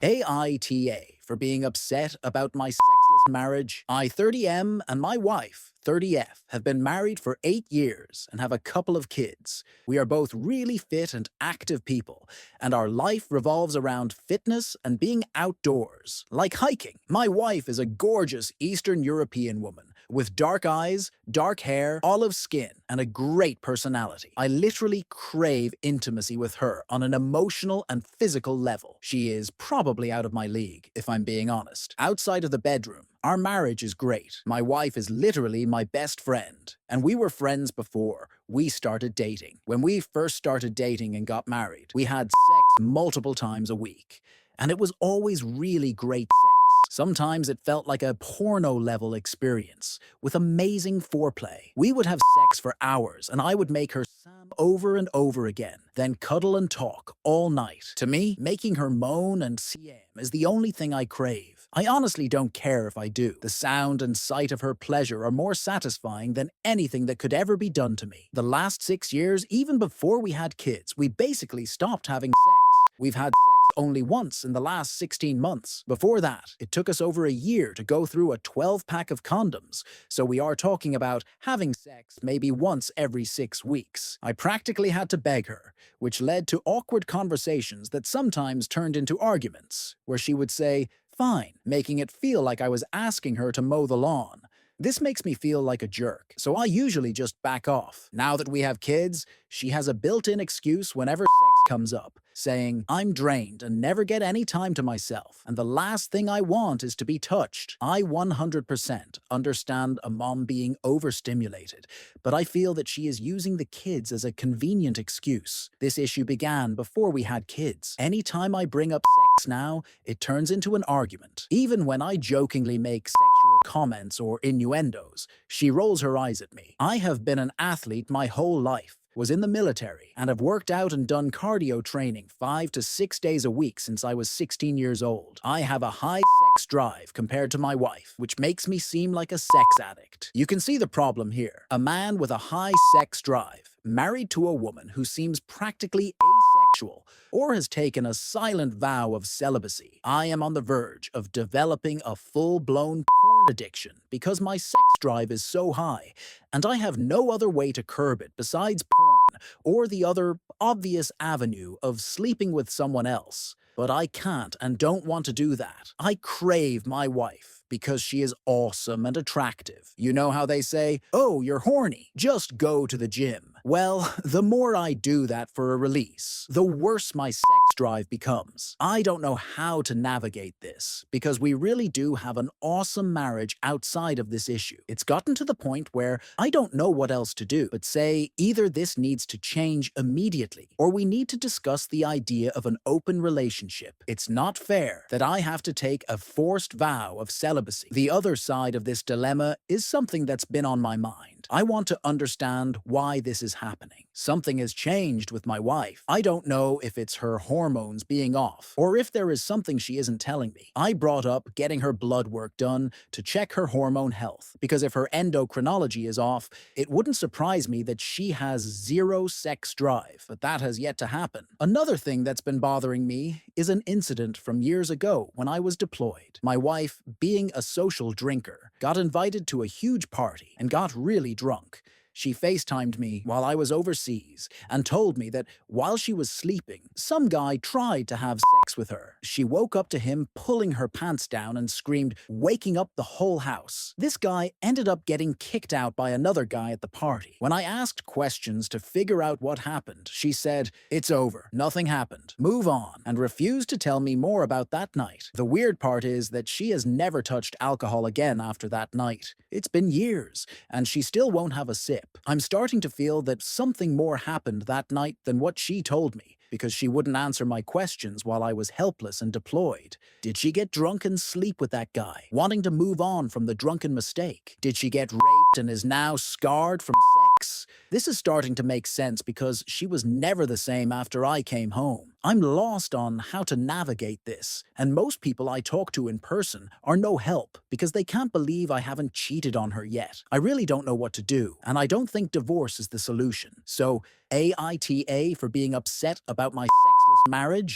AITA for being upset about my sexless marriage. I, 30M, and my wife, 30F, have been married for 8 years and have a couple of kids. We are both really fit and active people, and our life revolves around fitness and being outdoors, like hiking. My wife is a gorgeous Eastern European woman with dark eyes, dark hair, olive skin, and a great personality. I literally crave intimacy with her on an emotional and physical level. She is probably out of my league, if I'm being honest. Outside of the bedroom, our marriage is great. My wife is literally my best friend, and we were friends before we started dating. When we first started dating and got married, we had sex multiple times a week, and it was always really great sex. Sometimes it felt like a porno-level experience, with amazing foreplay. We would have sex for hours, and I would make her Sam over and over again, then cuddle and talk all night. To me, making her moan and CM is the only thing I crave. I honestly don't care if I do. The sound and sight of her pleasure are more satisfying than anything that could ever be done to me. The last 6 years, even before we had kids, we basically stopped having sex. We've had sex only once in the last 16 months. Before that, it took us over a year to go through a 12-pack of condoms, so we are talking about having sex maybe once every 6 weeks. I practically had to beg her, which led to awkward conversations that sometimes turned into arguments, where she would say, "Fine," making it feel like I was asking her to mow the lawn. This makes me feel like a jerk, so I usually just back off. Now that we have kids, she has a built-in excuse whenever sex comes up, saying, "I'm drained and never get any time to myself, and the last thing I want is to be touched." I 100% understand a mom being overstimulated, but I feel that she is using the kids as a convenient excuse. This issue began before we had kids. Anytime I bring up sex now, it turns into an argument. Even when I jokingly make sexual comments or innuendos, she rolls her eyes at me. I have been an athlete my whole life, was in the military, and have worked out and done cardio training 5 to 6 days a week since I was 16 years old. I have a high sex drive compared to my wife, which makes me seem like a sex addict. You can see the problem here. A man with a high sex drive, married to a woman who seems practically asexual or has taken a silent vow of celibacy. I am on the verge of developing a full-blown porn addiction because my sex drive is so high, and I have no other way to curb it besides porn or the other obvious avenue of sleeping with someone else. But I can't and don't want to do that. I crave my wife because she is awesome and attractive. You know how they say, "Oh, you're horny, just go to the gym." Well, the more I do that for a release, the worse my sex drive becomes. I don't know how to navigate this, because we really do have an awesome marriage outside of this issue. It's gotten to the point where I don't know what else to do, but say either this needs to change immediately, or we need to discuss the idea of an open relationship. It's not fair that I have to take a forced vow of celibacy. The other side of this dilemma is something that's been on my mind. I want to understand why this is happening. Something has changed with my wife. I don't know if it's her hormones being off, or if there is something she isn't telling me. I brought up getting her blood work done to check her hormone health, because if her endocrinology is off, it wouldn't surprise me that she has zero sex drive, but that has yet to happen. Another thing that's been bothering me is an incident from years ago when I was deployed. My wife, being a social drinker, got invited to a huge party and got really drunk. She FaceTimed me while I was overseas and told me that while she was sleeping, some guy tried to have sex with her. She woke up to him pulling her pants down and screamed, waking up the whole house. This guy ended up getting kicked out by another guy at the party. When I asked questions to figure out what happened, she said, "It's over, nothing happened, move on," and refused to tell me more about that night. The weird part is that she has never touched alcohol again after that night. It's been years, and she still won't have a sip. I'm starting to feel that something more happened that night than what she told me, because she wouldn't answer my questions while I was helpless and deployed. Did she get drunk and sleep with that guy, wanting to move on from the drunken mistake? Did she get raped and is now scarred from sex? This is starting to make sense because she was never the same after I came home. I'm lost on how to navigate this, and most people I talk to in person are no help because they can't believe I haven't cheated on her yet. I really don't know what to do, and I don't think divorce is the solution. So, AITA for being upset about my sexless marriage.